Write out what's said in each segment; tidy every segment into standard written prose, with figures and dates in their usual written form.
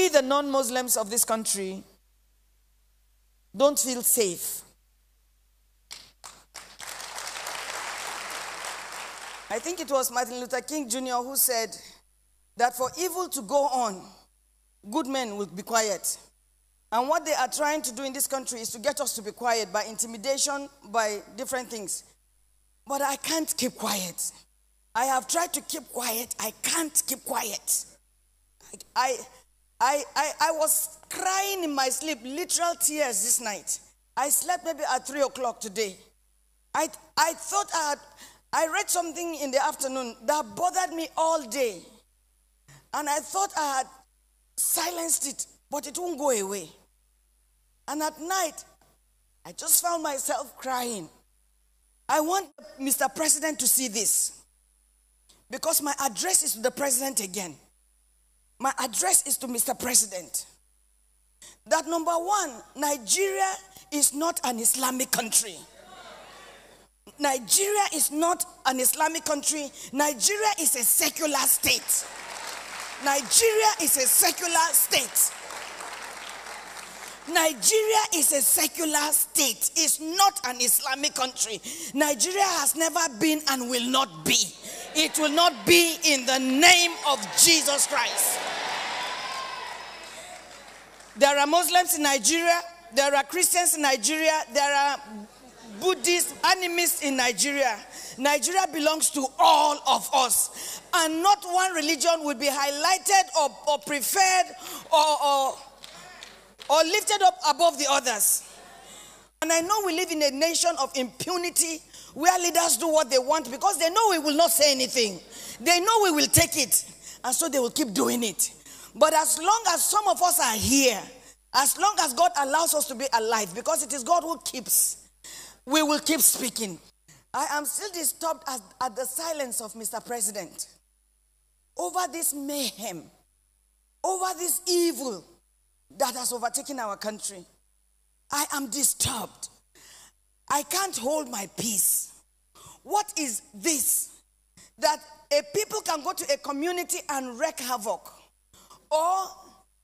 we, the non-Muslims of this country, don't feel safe. I think it was Martin Luther King Jr. who said that for evil to go on, good men will be quiet. And what they are trying to do in this country is to get us to be quiet by intimidation, by different things. But I can't keep quiet. I have tried to keep quiet. I can't keep quiet. I was crying in my sleep, literal tears this night. I slept maybe at 3 o'clock today. I thought I read something in the afternoon that bothered me all day. And I thought I had silenced it, but it won't go away. And at night, I just found myself crying. I want Mr. President to see this, because my address is to the president again. My address is to Mr. President. That number one, Nigeria is not an Islamic country. Nigeria is not an Islamic country. Nigeria is a secular state. Nigeria is a secular state. Nigeria is a secular state. It's not an Islamic country. Nigeria has never been and will not be. It will not be in the name of Jesus Christ. There are Muslims in Nigeria. There are Christians in Nigeria. There are Buddhist animists in Nigeria. Nigeria belongs to all of us. And not one religion will be highlighted or preferred or lifted up above the others. And I know we live in a nation of impunity where leaders do what they want because they know we will not say anything. They know we will take it. And so they will keep doing it. But as long as some of us are here, as long as God allows us to be alive, because it is God who keeps, we will keep speaking. I am still disturbed at the silence of Mr. President over this mayhem, over this evil that has overtaken our country. I am disturbed. I can't hold my peace. What is this? That a people can go to a community and wreak havoc. Or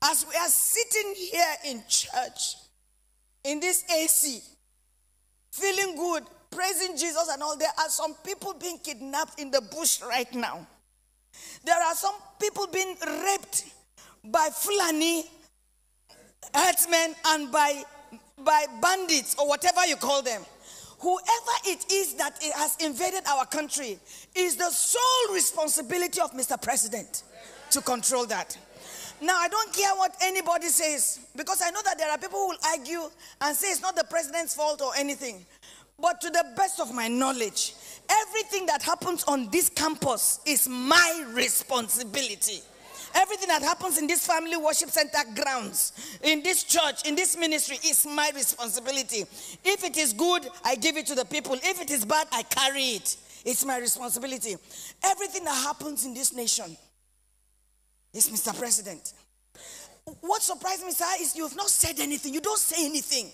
as we are sitting here in church, in this AC, feeling good, praising Jesus and all, there are some people being kidnapped in the bush right now. There are some people being raped by fulani, herdsmen, and by bandits or whatever you call them. Whoever it is that has invaded our country is the sole responsibility of Mr. President to control that. Now, I don't care what anybody says, because I know that there are people who will argue and say it's not the president's fault or anything. But to the best of my knowledge, everything that happens on this campus is my responsibility. Everything that happens in this family worship center grounds, in this church, in this ministry, is my responsibility. If it is good, I give it to the people. If it is bad, I carry it. It's my responsibility. Everything that happens in this nation is Mr. President. What surprised me, sir, is you have not said anything. You don't say anything.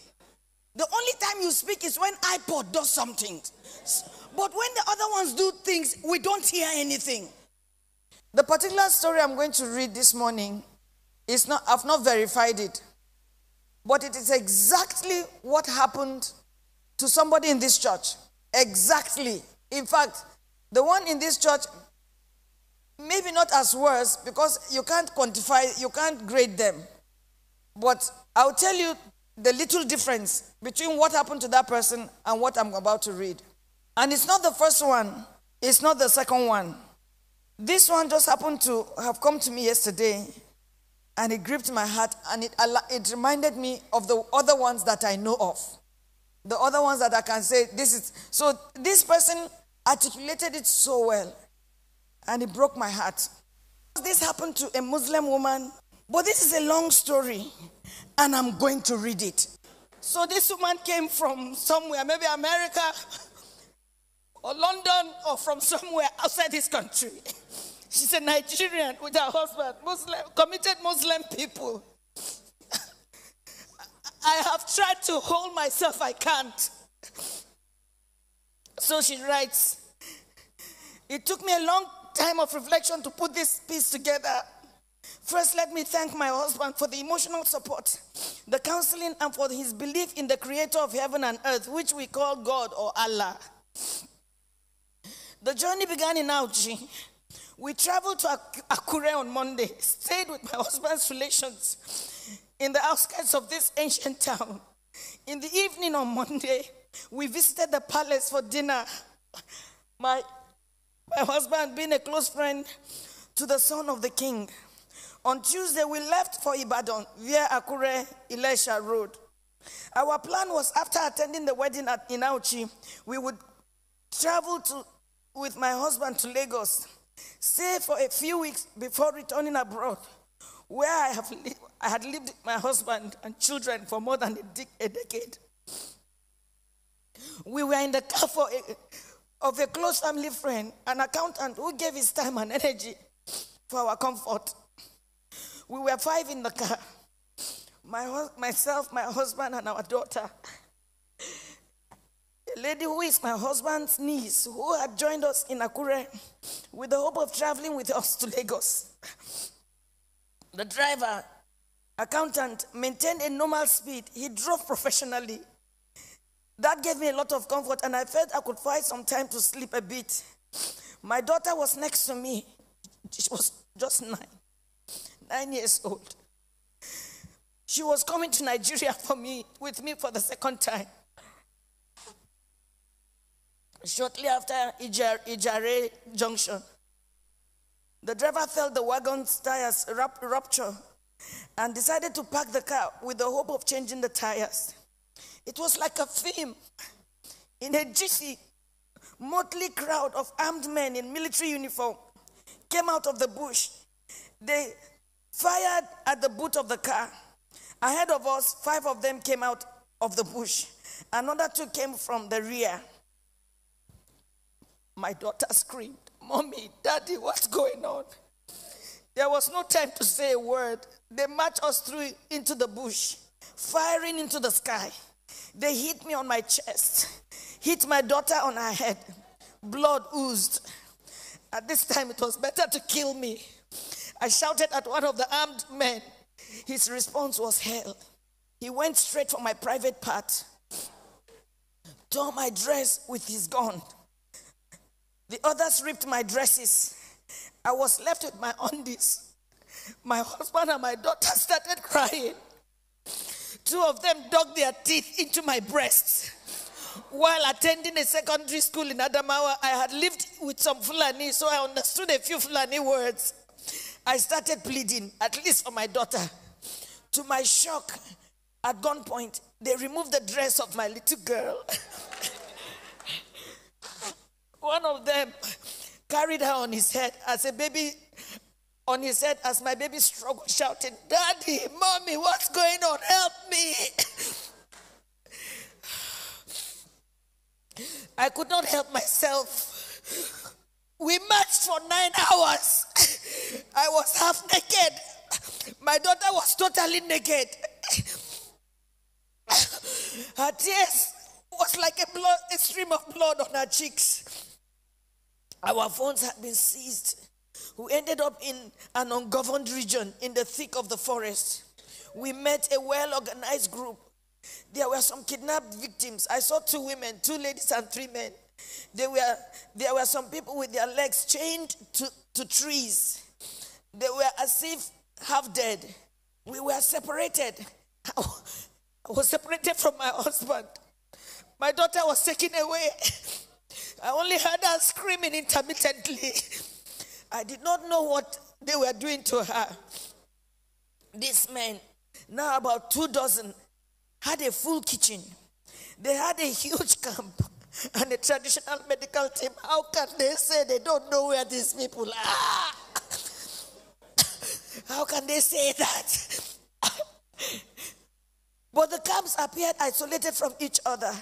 The only time you speak is when iPod does something. But when the other ones do things, we don't hear anything. The particular story I'm going to read this morning is not, I've not verified it, but it is exactly what happened to somebody in this church. Exactly. In fact, the one in this church, maybe not as worse, because you can't quantify, you can't grade them. But I'll tell you the little difference between what happened to that person and what I'm about to read. And it's not the first one, it's not the second one. This one just happened to have come to me yesterday, and it gripped my heart, and it reminded me of the other ones that I know of. The other ones that I can say, this is... So this person articulated it so well, and it broke my heart. This happened to a Muslim woman, but this is a long story, and I'm going to read it. So this woman came from somewhere, maybe America, or London, or from somewhere outside this country. She's a Nigerian with her husband, Muslim, committed Muslim people. I have tried to hold myself, I can't. So she writes, it took me a long time of reflection to put this piece together. First, let me thank my husband for the emotional support, the counseling, and for his belief in the creator of heaven and earth, which we call God or Allah. The journey began in Auchi. We traveled to Akure on Monday, stayed with my husband's relations in the outskirts of this ancient town. In the evening on Monday, we visited the palace for dinner. My husband being a close friend to the son of the king. On Tuesday, we left for Ibadan via Akure Ilesha Road. Our plan was, after attending the wedding in Auchi, we would travel with my husband to Lagos, stay for a few weeks before returning abroad, where I had lived with my husband and children for more than a decade. We were in the car of a close family friend, an accountant who gave his time and energy for our comfort. We were 5 in the car, myself, my husband, and our daughter. A lady who is my husband's niece, who had joined us in Akure with the hope of traveling with us to Lagos. The driver, accountant, maintained a normal speed. He drove professionally. That gave me a lot of comfort, and I felt I could find some time to sleep a bit. My daughter was next to me. She was just 9 years old. She was coming to Nigeria with me for the second time. Shortly after Ijare Junction, the driver felt the wagon's tires rupture and decided to park the car with the hope of changing the tires. It was like a film. In a jiffy, motley crowd of armed men in military uniform came out of the bush. They fired at the boot of the car. Ahead of us, 5 of them came out of the bush. Another 2 came from the rear. My daughter screamed, "Mommy, Daddy, what's going on?" There was no time to say a word. They marched us through into the bush, firing into the sky. They hit me on my chest, hit my daughter on her head. Blood oozed. At this time, it was better to kill me. I shouted at one of the armed men. His response was hell. He went straight for my private part, tore my dress with his gun. The others ripped my dresses. I was left with my undies. My husband and my daughter started crying. 2 of them dug their teeth into my breasts. While attending a secondary school in Adamawa, I had lived with some Fulani, so I understood a few Fulani words. I started pleading, at least for my daughter. To my shock, at gunpoint, they removed the dress of my little girl. One of them carried her on his head as my baby struggled, shouting, "Daddy, Mommy, what's going on? Help me." I could not help myself. We marched for 9 hours. I was half naked. My daughter was totally naked. Her tears was like a stream of blood on her cheeks. Our phones had been seized. We ended up in an ungoverned region in the thick of the forest. We met a well-organized group. There were some kidnapped victims. I saw 2 women, 2 ladies and 3 men. There were some people with their legs chained to trees. They were as if half dead. We were separated. I was separated from my husband. My daughter was taken away. I only heard her screaming intermittently. I did not know what they were doing to her. These men, now about 2 dozen, had a full kitchen. They had a huge camp and a traditional medical team. How can they say they don't know where these people are? How can they say that? But the camps appeared isolated from each other.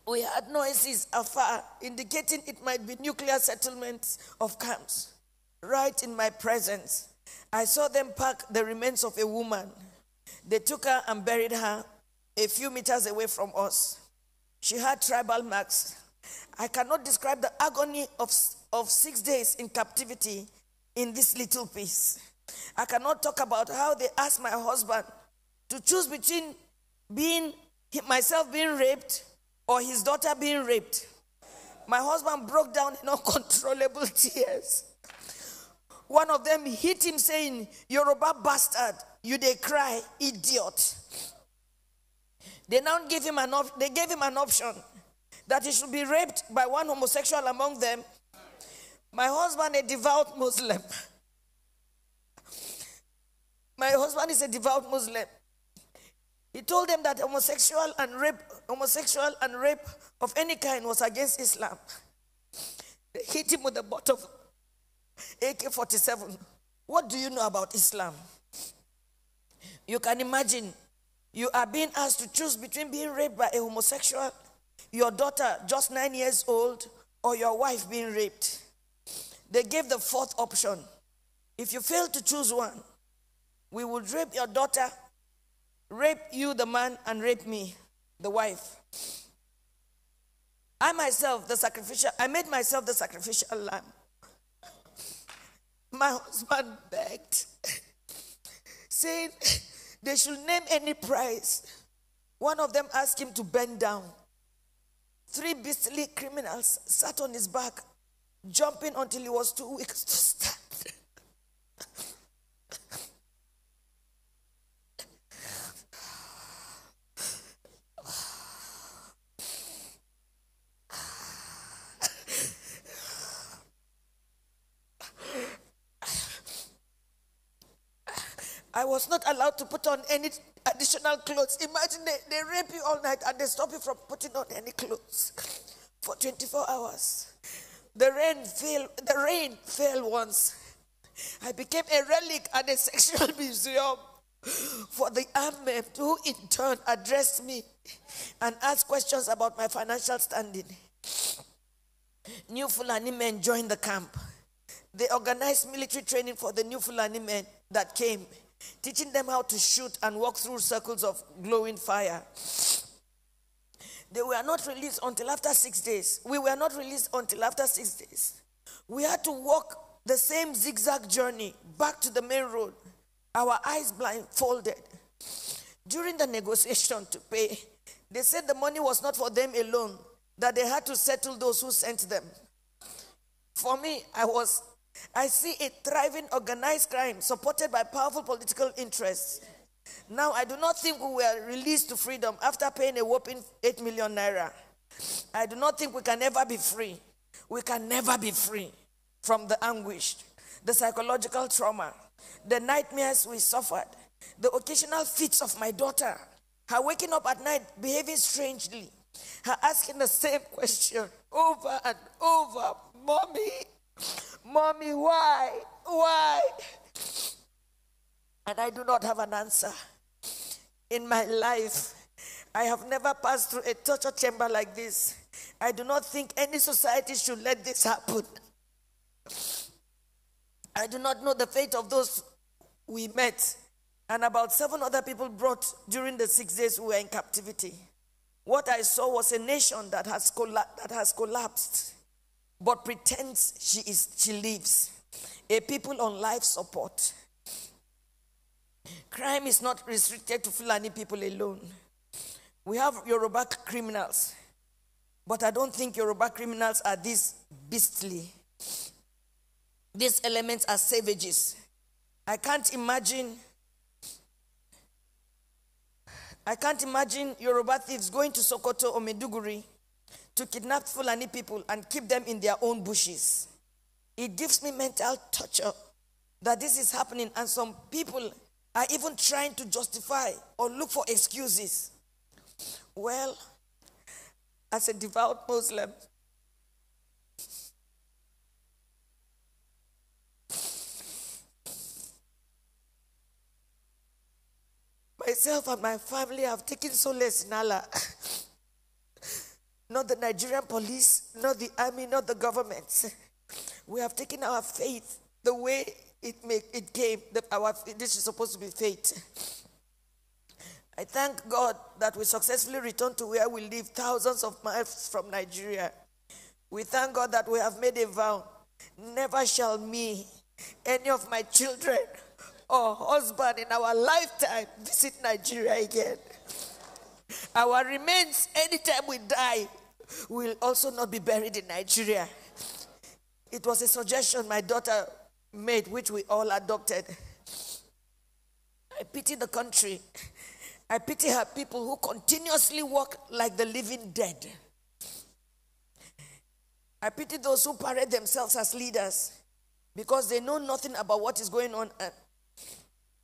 We heard noises afar, indicating it might be nuclear settlements of camps. Right in my presence, I saw them pack the remains of a woman. They took her and buried her a few meters away from us. She had tribal marks. I cannot describe the agony of 6 days in captivity in this little piece. I cannot talk about how they asked my husband to choose between myself being raped or his daughter being raped. My husband broke down in uncontrollable tears. One of them hit him saying, "Yoruba bastard, you dey cry, idiot." They now gave him an option that he should be raped by one homosexual among them. My husband, a devout Muslim. My husband is a devout Muslim. He told them that homosexual and rape of any kind was against Islam. They hit him with the butt of AK-47. What do you know about Islam? You can imagine, you are being asked to choose between being raped by a homosexual, your daughter just 9 years old, or your wife being raped. They gave the fourth option. If you fail to choose one, we would rape your daughter, rape you, the man, and rape me, the wife. I made myself the sacrificial lamb. My husband begged, saying they should name any price. One of them asked him to bend down. 3 beastly criminals sat on his back, jumping until he was too weak to stand. I was not allowed to put on any additional clothes. Imagine they rape you all night and they stop you from putting on any clothes for 24 hours. The rain fell once. I became a relic at a sexual museum for the armed men who in turn addressed me and asked questions about my financial standing. New Fulani men joined the camp. They organized military training for the new Fulani men that came, teaching them how to shoot and walk through circles of glowing fire. They were not released until after 6 days. We were not released until after 6 days. We had to walk the same zigzag journey back to the main road, our eyes blindfolded. During the negotiation to pay, they said the money was not for them alone, that they had to settle those who sent them. For me, I see a thriving organized crime supported by powerful political interests. Now, I do not think we were released to freedom after paying a whopping 8 million naira. I do not think we can ever be free. We can never be free from the anguish, the psychological trauma, the nightmares we suffered, the occasional fits of my daughter, her waking up at night behaving strangely, her asking the same question over and over, Mommy, why? And I do not have an answer. In my life, I have never passed through a torture chamber like this. I do not think any society should let this happen. I do not know the fate of those we met and about 7 other people brought during the 6 days we were in captivity. What I saw was a nation that has collapsed, but pretends she lives. A people on life support. Crime is not restricted to Fulani people alone. We have Yoruba criminals, but I don't think Yoruba criminals are this beastly. These elements are savages. I can't imagine Yoruba thieves going to Sokoto or Maiduguri to kidnap Fulani people and keep them in their own bushes. It gives me mental torture that this is happening, and some people are even trying to justify or look for excuses. Well, as a devout Muslim, myself and my family have taken solace in Allah. Not the Nigerian police, not the army, not the government. We have taken our faith the way it came. This is supposed to be faith. I thank God that we successfully returned to where we live, thousands of miles from Nigeria. We thank God that we have made a vow. Never shall me any of my children or husband in our lifetime visit Nigeria again. Our remains, anytime we die, will also not be buried in Nigeria. It was a suggestion my daughter made, which we all adopted. I pity the country. I pity her people who continuously walk like the living dead. I pity those who parade themselves as leaders because they know nothing about what is going on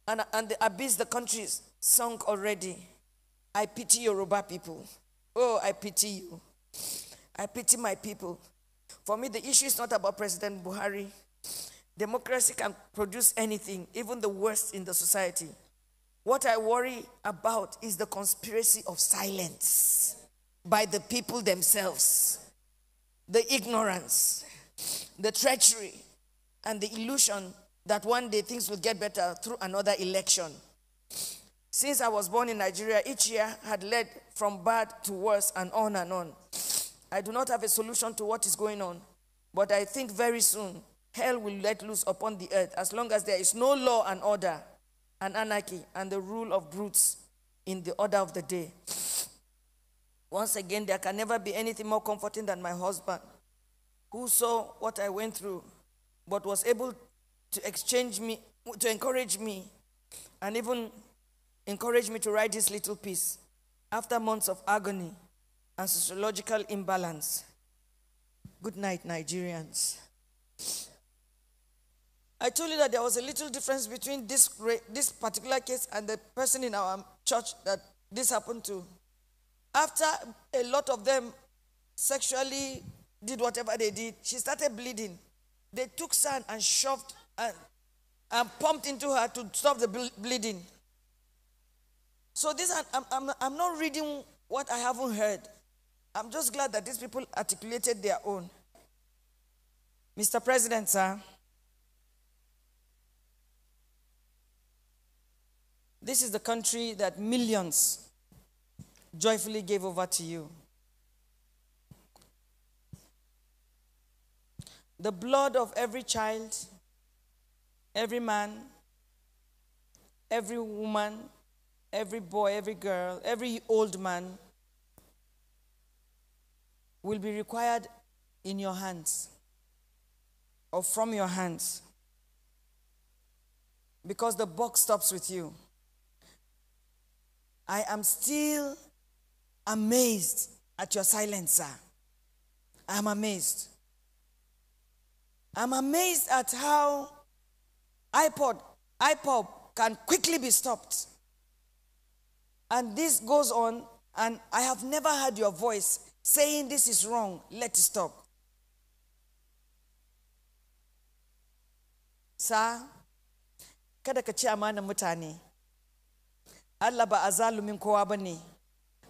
and the abyss the country is sunk already. I pity Yoruba people. Oh, I pity you. I pity my people. For me, the issue is not about President Buhari. Democracy can produce anything, even the worst in the society. What I worry about is the conspiracy of silence by the people themselves, the ignorance, the treachery, and the illusion that one day things will get better through another election. Since I was born in Nigeria, each year had led from bad to worse and on and on. I do not have a solution to what is going on, but I think very soon hell will let loose upon the earth as long as there is no law and order and anarchy and the rule of brutes in the order of the day. Once again, there can never be anything more comforting than my husband, who saw what I went through, but was able to encourage me, and even encourage me to write this little piece after months of agony and sociological imbalance. Good night, Nigerians. I told you that there was a little difference between this particular case and the person in our church that this happened to. After a lot of them sexually did whatever they did, she started bleeding. They took sand and shoved and pumped into her to stop the bleeding. So this, I'm not reading what I haven't heard. I'm just glad that these people articulated their own. Mr. President, sir, this is the country that millions joyfully gave over to you. The blood of every child, every man, every woman, every boy, every girl, every old man will be required in your hands or from your hands, because the buck stops with you. I am still amazed at your silence, sir. I'm amazed. I'm amazed at how iPod can quickly be stopped. And this goes on, and I have never heard your voice saying this is wrong, let it stop. Sir, kada ka ci amanar mutane. Allah ba azalumin kowa bane.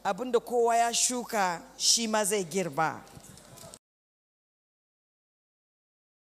Abinda kowa ya shuka shi ma zai girba.